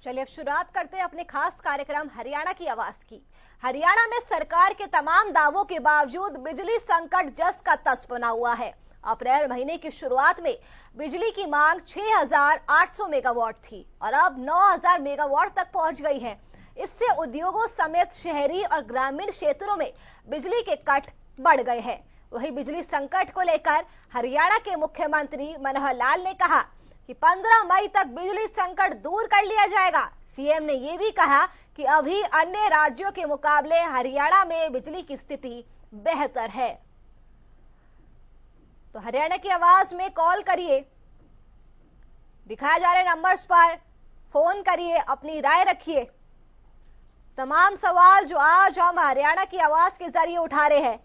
चलिए अब शुरुआत करते हैं अपने खास कार्यक्रम हरियाणा की आवाज की। हरियाणा में सरकार के तमाम दावों के बावजूद बिजली संकट जस का तस बना हुआ है। अप्रैल महीने की शुरुआत में बिजली की मांग 6,800 मेगावाट थी और अब 9,000 मेगावाट तक पहुंच गई है। इससे उद्योगों समेत शहरी और ग्रामीण क्षेत्रों में बिजली के कट बढ़ गए हैं। वहीं बिजली संकट को लेकर हरियाणा के मुख्यमंत्री मनोहर लाल ने कहा कि 15 मई तक बिजली संकट दूर कर लिया जाएगा। सीएम ने यह भी कहा कि अभी अन्य राज्यों के मुकाबले हरियाणा में बिजली की स्थिति बेहतर है। तो हरियाणा की आवाज में कॉल करिए, दिखाए जा रहे नंबर्स पर फोन करिए, अपनी राय रखिए। तमाम सवाल जो आज हम हरियाणा की आवाज के जरिए उठा रहे हैं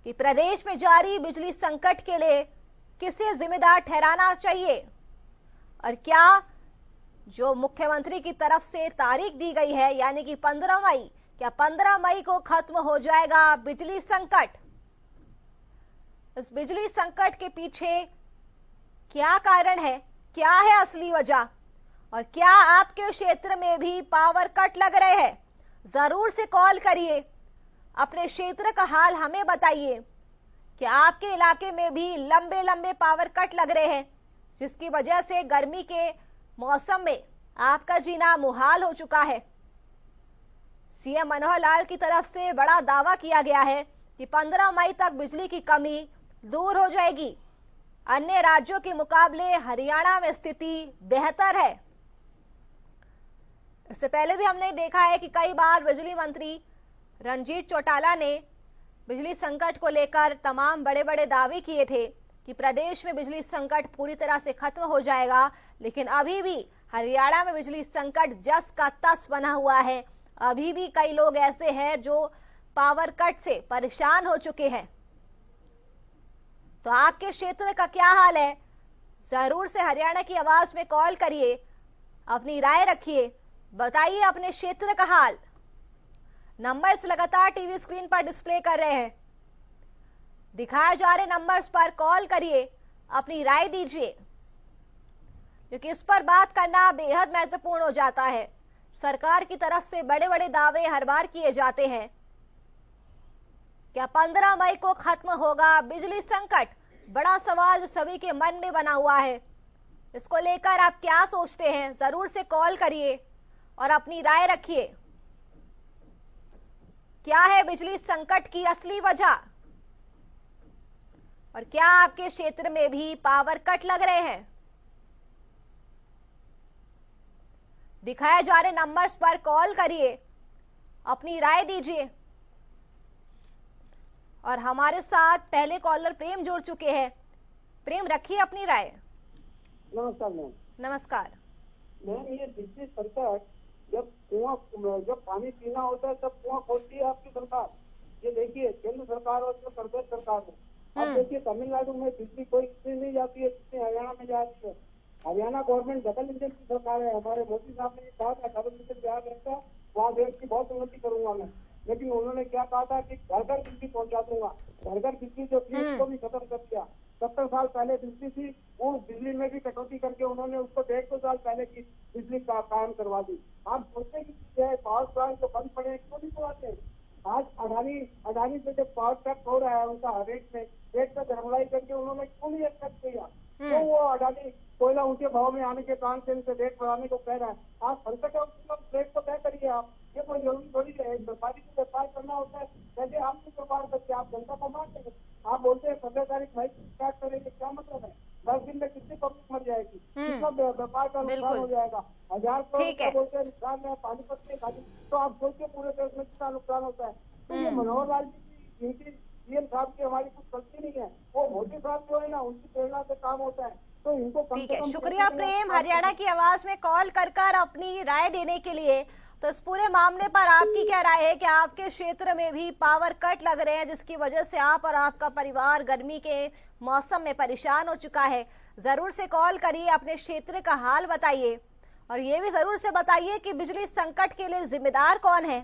कि प्रदेश में जारी बिजली संकट के लिए किसे जिम्मेदार ठहराना चाहिए और क्या जो मुख्यमंत्री की तरफ से तारीख दी गई है यानी कि 15 मई, क्या 15 मई को खत्म हो जाएगा बिजली संकट? इस बिजली संकट के पीछे क्या कारण है, क्या है असली वजह और क्या आपके क्षेत्र में भी पावर कट लग रहे हैं? जरूर से कॉल करिए, अपने क्षेत्र का हाल हमें बताइए। क्या आपके इलाके में भी लंबे लंबे पावर कट लग रहे हैं जिसकी वजह से गर्मी के मौसम में आपका जीना मुहाल हो चुका है? सीएम मनोहर लाल की तरफ से बड़ा दावा किया गया है कि 15 मई तक बिजली की कमी दूर हो जाएगी। अन्य राज्यों के मुकाबले हरियाणा में स्थिति बेहतर है। इससे पहले भी हमने देखा है कि कई बार बिजली मंत्री रणजीत चौटाला ने बिजली संकट को लेकर तमाम बड़े बड़े दावे किए थे कि प्रदेश में बिजली संकट पूरी तरह से खत्म हो जाएगा, लेकिन अभी भी हरियाणा में बिजली संकट जस का तस बना हुआ है। अभी भी कई लोग ऐसे हैं जो पावर कट से परेशान हो चुके हैं। तो आपके क्षेत्र का क्या हाल है? जरूर से हरियाणा की आवाज में कॉल करिए, अपनी राय रखिए, बताइए अपने क्षेत्र का हाल। नंबर्स लगातार टीवी स्क्रीन पर डिस्प्ले कर रहे हैं, दिखाए जा रहे नंबर्स पर कॉल करिए, अपनी राय दीजिए, क्योंकि इस पर बात करना बेहद महत्वपूर्ण हो जाता है। सरकार की तरफ से बड़े बड़े दावे हर बार किए जाते हैं। क्या 15 मई को खत्म होगा बिजली संकट? बड़ा सवाल जो सभी के मन में बना हुआ है। इसको लेकर आप क्या सोचते हैं? जरूर से कॉल करिए और अपनी राय रखिए। क्या है बिजली संकट की असली वजह और क्या आपके क्षेत्र में भी पावर कट लग रहे हैं? दिखाए जा रहे नंबर्स पर कॉल करिए, अपनी राय दीजिए। और हमारे साथ पहले कॉलर प्रेम जुड़ चुके हैं। प्रेम, रखिए अपनी राय। नमस्कार मैम। नमस्कार मैम, ये बिजली संकट जब पानी पीना होता है तब कुआं खोलती है आपकी सरकार। ये देखिए, केंद्र सरकार और जो प्रदेश सरकार है। अब देखिए, तमिलनाडु में बिजली कोई इतनी नहीं जाती है जितनी हरियाणा में जाती है। हरियाणा गवर्नमेंट डबल इंजन की सरकार है। हमारे मोदी साहब ने कहा था डबल इंजन बिहार रहेगा, वहाँ देश की बहुत उन्नति करूंगा मैं। लेकिन उन्होंने क्या कहा था कि घर घर बिजली पहुंचा दूंगा। घर घर बिजली जो थी उसको भी खत्म कर दिया। 70 साल पहले बिजली थी, वो बिजली में भी कटौती करके उन्होंने उसको 150 साल पहले की बिजली का कायम करवा दी। आप सोचते कि पावर प्लांट जो बंद पड़े क्यों नहीं करवाते? आज अडानी से जब पावर कट हो रहा है उनका रेट का धरमलाई करके उन्होंने क्यों नहीं एक्सेप्ट किया? तो वो अडानी कोयला ऊंचे भाव में आने के कारण से इनसे रेट बढ़ाने को कह रहा है। आप संकट रेट को तय करिए। आप ये कोई जरूरी थोड़ी है, व्यापारी को व्यापार करना होता है। जैसे आप नहीं व्यापार करते, आप जनता को मार देंगे। आप बोलते हैं 15 तारीख मई स्टार्ट करेंगे, क्या मतलब है? 10 दिन में कितनी पब्लिक मर जाएगी, कितना व्यापार का नुकसान हो जाएगा। 1000 करोड़ का बोलते हैं नुकसान है पानीपत में खाली। तो आप सोचिए पूरे देश में कितना नुकसान होता है। तो ये मनोहर लाल जी की नीति, सीएम साहब की हमारी कुछ गलती नहीं है। वो मोदी साहब जो है ना, उनकी प्रेरणा से काम होता है। तो इनको ठीक है, शुक्रिया प्रेम, हरियाणा की आवाज में कॉल कर अपनी राय देने के लिए। तो इस पूरे मामले पर आपकी क्या राय है कि आपके क्षेत्र में भी पावर कट लग रहे हैं जिसकी वजह से आप और आपका परिवार गर्मी के मौसम में परेशान हो चुका है? जरूर से कॉल करिए, अपने क्षेत्र का हाल बताइए और ये भी जरूर से बताइए कि बिजली संकट के लिए जिम्मेदार कौन है।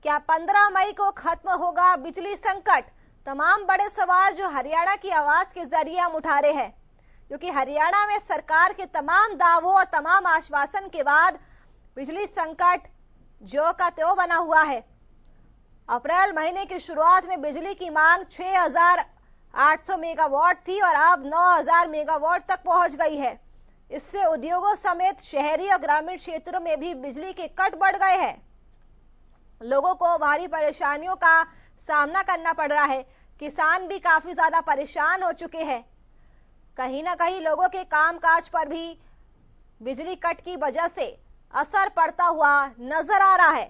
क्या 15 मई को खत्म होगा बिजली संकट? तमाम बड़े सवाल जो हरियाणा की आवाज के जरिए हम उठा रहे हैं। क्योंकि हरियाणा में सरकार के तमाम दावों और तमाम आश्वासन के बाद बिजली संकट ज्यों का त्यों बना हुआ है। अप्रैल महीने की शुरुआत में बिजली की मांग 6,800 मेगावाट थी और अब 9,000 मेगावाट तक पहुंच गई है। इससे उद्योगों समेत शहरी और ग्रामीण क्षेत्रों में भी बिजली के कट बढ़ गए हैं। लोगों को भारी परेशानियों का सामना करना पड़ रहा है। किसान भी काफी ज्यादा परेशान हो चुके हैं। कहीं ना कहीं लोगों के कामकाज पर भी बिजली कट की वजह से असर पड़ता हुआ नजर आ रहा है।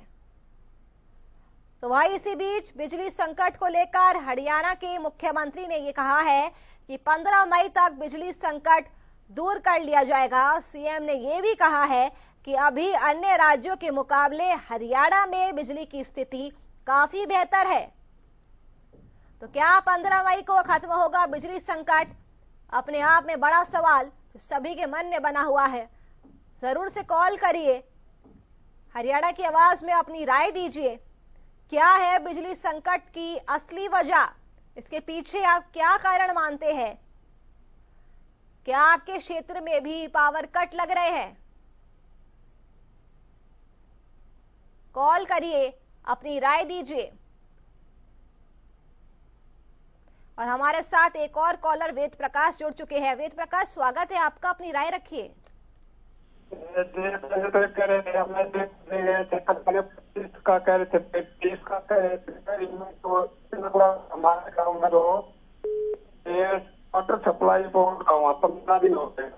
तो वही इसी बीच बिजली संकट को लेकर हरियाणा के मुख्यमंत्री ने यह कहा है कि 15 मई तक बिजली संकट दूर कर लिया जाएगा। सीएम ने यह भी कहा है कि अभी अन्य राज्यों के मुकाबले हरियाणा में बिजली की स्थिति काफी बेहतर है। तो क्या 15 मई को खत्म होगा बिजली संकट? अपने आप में बड़ा सवाल जो सभी के मन में बना हुआ है। जरूर से कॉल करिए, हरियाणा की आवाज में अपनी राय दीजिए। क्या है बिजली संकट की असली वजह? इसके पीछे आप क्या कारण मानते हैं? क्या आपके क्षेत्र में भी पावर कट लग रहे हैं? कॉल करिए, अपनी राय दीजिए। और हमारे साथ एक और कॉलर वेद प्रकाश जुड़ चुके हैं। वेद प्रकाश, स्वागत है आपका, अपनी राय रखिए। का कह रहे थे 35 का कह रहे थे। हमारे गाँव में वाटर सप्लाई बोर्ड का वहाँ 15 दिन होते हैं।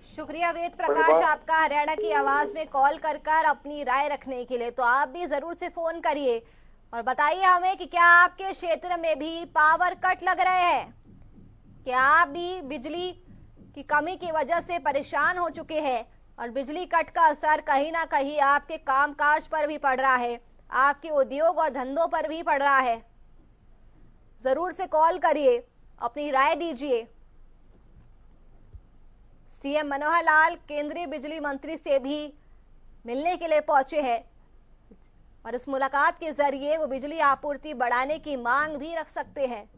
शुक्रिया वेद प्रकाश आपका, हरियाणा की आवाज में कॉल कर अपनी राय रखने के लिए। तो आप भी जरूर से फोन करिए और बताइए हमें कि क्या आपके क्षेत्र में भी पावर कट लग रहे हैं? क्या आप भी बिजली की कमी की वजह से परेशान हो चुके हैं और बिजली कट का असर कहीं ना कहीं आपके कामकाज पर भी पड़ रहा है, आपके उद्योग और धंधों पर भी पड़ रहा है? जरूर से कॉल करिए, अपनी राय दीजिए। सीएम मनोहर लाल केंद्रीय बिजली मंत्री से भी मिलने के लिए पहुंचे हैं और इस मुलाकात के जरिए वो बिजली आपूर्ति बढ़ाने की मांग भी रख सकते हैं।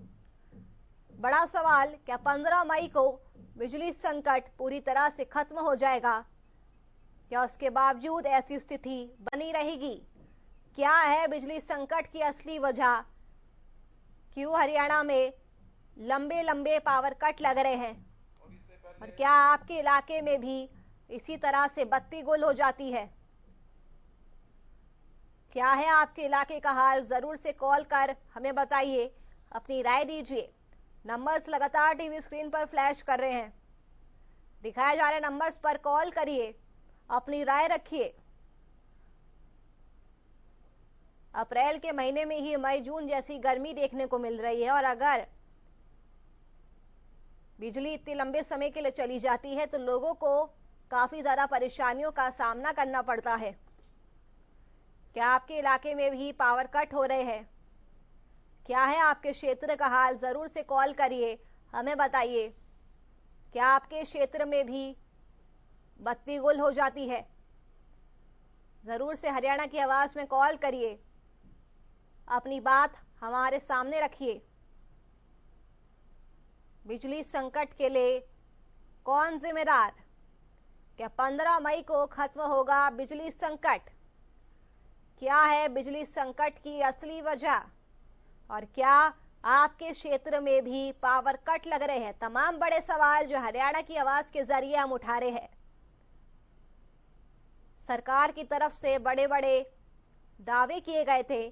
बड़ा सवाल, क्या 15 मई को बिजली संकट पूरी तरह से खत्म हो जाएगा? क्या उसके बावजूद ऐसी स्थिति बनी रहेगी? क्या है बिजली संकट की असली वजह? क्यों हरियाणा में लंबे लंबे पावर कट लग रहे हैं? और क्या आपके इलाके में भी इसी तरह से बत्ती गुल हो जाती है? क्या है आपके इलाके का हाल? जरूर से कॉल कर हमें बताइए, अपनी राय दीजिए। नंबर्स लगातार टीवी स्क्रीन पर फ्लैश कर रहे हैं। दिखाए जा रहे नंबर्स पर कॉल करिए, अपनी राय रखिए। अप्रैल के महीने में ही मई जून जैसी गर्मी देखने को मिल रही है और अगर बिजली इतने लंबे समय के लिए चली जाती है तो लोगों को काफी ज्यादा परेशानियों का सामना करना पड़ता है। क्या आपके इलाके में भी पावर कट हो रहे हैं? क्या है आपके क्षेत्र का हाल? जरूर से कॉल करिए, हमें बताइए। क्या आपके क्षेत्र में भी बत्ती गुल हो जाती है? जरूर से हरियाणा की आवाज में कॉल करिए, अपनी बात हमारे सामने रखिए। बिजली संकट के लिए कौन जिम्मेदार? क्या 15 मई को खत्म होगा बिजली संकट? क्या है बिजली संकट की असली वजह? और क्या आपके क्षेत्र में भी पावर कट लग रहे हैं? तमाम बड़े सवाल जो हरियाणा की आवाज के जरिए हम उठा रहे हैं। सरकार की तरफ से बड़े बड़े दावे किए गए थे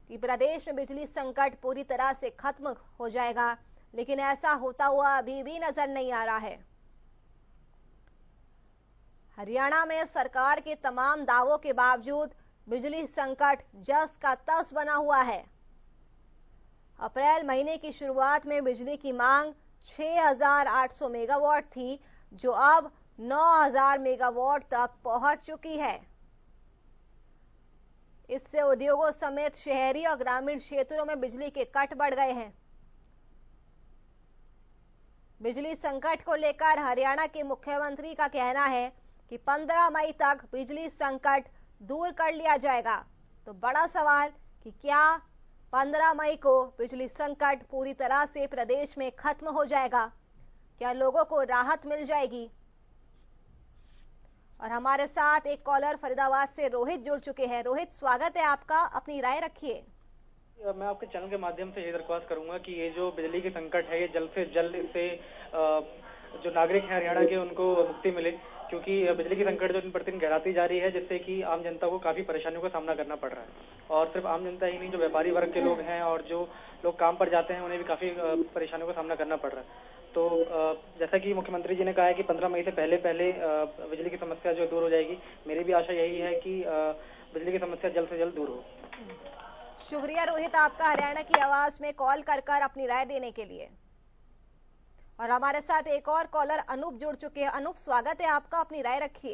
कि प्रदेश में बिजली संकट पूरी तरह से खत्म हो जाएगा, लेकिन ऐसा होता हुआ अभी भी नजर नहीं आ रहा है। हरियाणा में सरकार के तमाम दावों के बावजूद बिजली संकट जस का तस बना हुआ है। अप्रैल महीने की शुरुआत में बिजली की मांग 6,800 मेगावाट थी, जो अब 9,000 मेगावाट तक पहुंच चुकी है। इससे उद्योगों समेत शहरी और ग्रामीण क्षेत्रों में बिजली के कट बढ़ गए हैं। बिजली संकट को लेकर हरियाणा के मुख्यमंत्री का कहना है कि 15 मई तक बिजली संकट दूर कर लिया जाएगा। तो बड़ा सवाल कि क्या 15 मई को बिजली संकट पूरी तरह से प्रदेश में खत्म हो जाएगा? क्या लोगों को राहत मिल जाएगी? और हमारे साथ एक कॉलर फरीदाबाद से रोहित जुड़ चुके हैं। रोहित, स्वागत है आपका, अपनी राय रखिए। मैं आपके चैनल के माध्यम से ये दरख्वास्त करूंगा कि ये जो बिजली की संकट है ये जल्द से जल्द इससे जो नागरिक हैं हरियाणा के उनको मुक्ति मिले, क्योंकि बिजली की संकट जो दिन प्रतिदिन गहराती जा रही है, जिससे कि आम जनता को काफी परेशानियों का सामना करना पड़ रहा है। और सिर्फ आम जनता ही नहीं, जो व्यापारी वर्ग के लोग हैं और जो लोग काम पर जाते हैं उन्हें भी काफी परेशानियों का सामना करना पड़ रहा है। तो जैसा कि मुख्यमंत्री जी ने कहा है कि 15 मई से पहले बिजली की समस्या जो दूर हो जाएगी, मेरी भी आशा यही है कि बिजली की समस्या जल्द से जल्द दूर हो। शुक्रिया रोहित, आपका हरियाणा की आवाज में कॉल कर अपनी राय देने के लिए। और हमारे साथ एक और कॉलर अनूप जुड़ चुके हैं। अनूप, स्वागत है आपका, अपनी राय रखिए।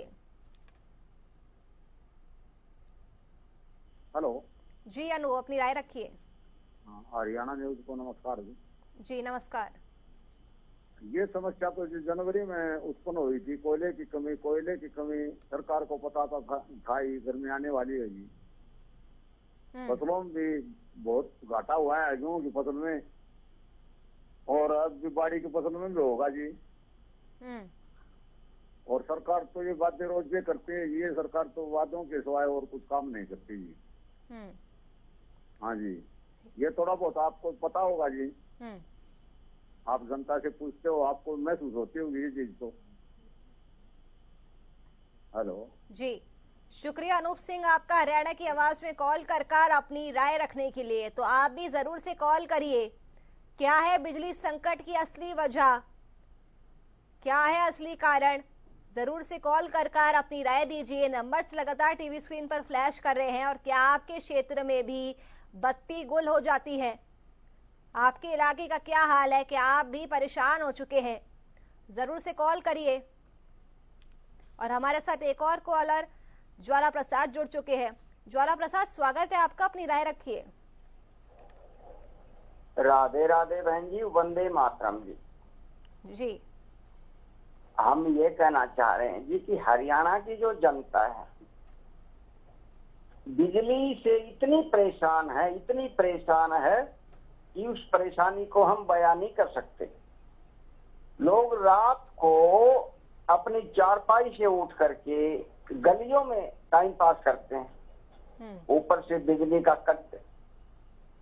हेलो जी अनूप, अपनी राय रखिए। हरियाणा न्यूज को नमस्कार जी। जी नमस्कार। ये समस्या तो जो जनवरी में उत्पन्न हुई थी, कोयले की कमी सरकार को पता था ही, गर्मी आने वाली है जी। फसलों में भी बहुत घाटा हुआ है, गेहूं की फसल में, और अब भी बाड़ी की फसल में भी होगा जी। और सरकार तो ये बातें रोज ये करती है, ये सरकार तो वादों के सिवाय और कुछ काम नहीं करती जी। हाँ जी, ये थोड़ा बहुत आपको पता होगा जी। आप जनता से पूछते हो, आपको महसूस होती होगी ये चीज तो। हेलो जी, शुक्रिया अनूप सिंह आपका हरियाणा की आवाज में कॉल कर अपनी राय रखने के लिए। तो आप भी जरूर से कॉल करिए। क्या है बिजली संकट की असली वजह, क्या है असली कारण? जरूर से कॉल कर अपनी राय दीजिए। नंबर्स लगातार टीवी स्क्रीन पर फ्लैश कर रहे हैं। और क्या आपके क्षेत्र में भी बत्ती गुल हो जाती है? आपके इलाके का क्या हाल है? क्या आप भी परेशान हो चुके हैं? जरूर से कॉल करिए। और हमारे साथ एक और कॉलर ज्वाला प्रसाद जुड़ चुके हैं। ज्वाला प्रसाद, स्वागत है आपका, अपनी राय रखिए। राधे राधे बहन जी, वंदे मातरम जी। जी, हम ये कहना चाह रहे हैं जी कि हरियाणा की जो जनता है बिजली से इतनी परेशान है कि उस परेशानी को हम बयान नहीं कर सकते। लोग रात को अपनी चारपाई से उठ करके गलियों में टाइम पास करते हैं। ऊपर से बिजली का कट,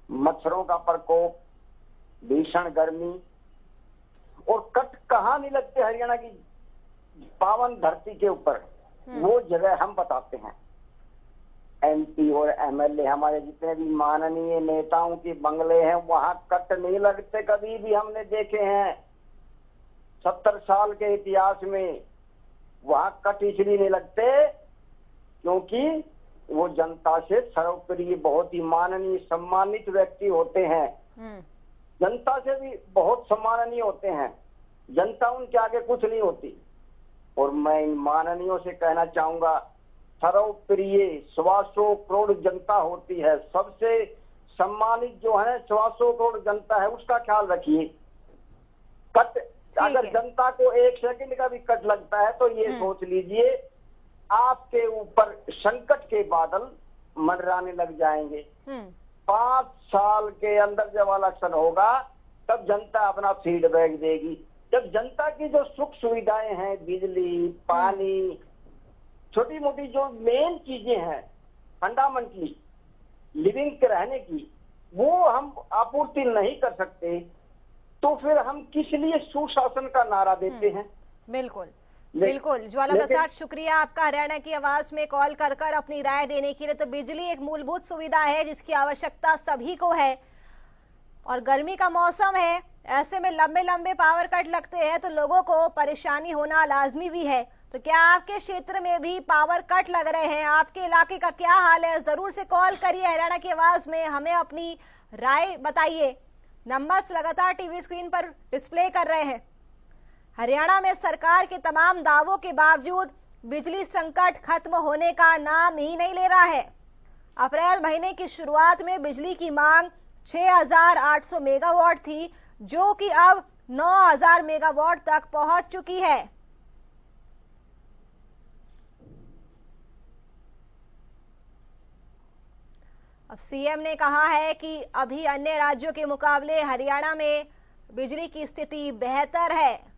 मच्छरों का प्रकोप, भीषण गर्मी, और कट कहाँ नहीं लगते हरियाणा की पावन धरती के ऊपर, वो जगह हम बताते हैं। एमपी और एमएलए हमारे जितने भी माननीय नेताओं के बंगले हैं, वहां कट नहीं लगते, कभी भी हमने देखे हैं। 70 साल के इतिहास में वहां कट इसलिए नहीं लगते क्योंकि वो जनता से सर्वप्रिय, बहुत ही माननीय सम्मानित व्यक्ति होते हैं। जनता से भी बहुत सम्माननीय होते हैं। जनता उनके आगे कुछ नहीं होती। और मैं इन माननीयों से कहना चाहूंगा, सर्वप्रिय 125 करोड़ जनता होती है, सबसे सम्मानित जो है 125 करोड़ जनता है, उसका ख्याल रखिए। कट अगर जनता को 1 सेकंड का भी कट लगता है तो ये सोच लीजिए आपके ऊपर संकट के बादल मंडराने लग जाएंगे। 5 साल के अंदर जब इलेक्शन होगा तब जनता अपना फीडबैक देगी। जब जनता की जो सुख सुविधाएं हैं, बिजली, पानी, छोटी मोटी जो मेन चीजें हैं फंडामेंटली लिविंग के रहने की, वो हम आपूर्ति नहीं कर सकते, तो फिर हम किस लिए सुशासन का नारा देते हैं? बिल्कुल बिल्कुल। ज्वाला प्रसाद, शुक्रिया आपका हरियाणा की आवाज में कॉल कर अपनी राय देने के लिए। तो बिजली एक मूलभूत सुविधा है जिसकी आवश्यकता सभी को है, और गर्मी का मौसम है, ऐसे में लंबे लंबे पावर कट लगते हैं तो लोगों को परेशानी होना लाजमी भी है। तो क्या आपके क्षेत्र में भी पावर कट लग रहे हैं? आपके इलाके का क्या हाल है? जरूर से कॉल करिए हरियाणा की आवाज में, हमें अपनी राय बताइए। नंबर्स लगातार टीवी स्क्रीन पर डिस्प्ले कर रहे हैं। हरियाणा में सरकार के तमाम दावों के बावजूद बिजली संकट खत्म होने का नाम ही नहीं ले रहा है। अप्रैल महीने की शुरुआत में बिजली की मांग 6,800 मेगावाट थी, जो कि अब 9,000 मेगावाट तक पहुंच चुकी है। अब सीएम ने कहा है कि अभी अन्य राज्यों के मुकाबले हरियाणा में बिजली की स्थिति बेहतर है।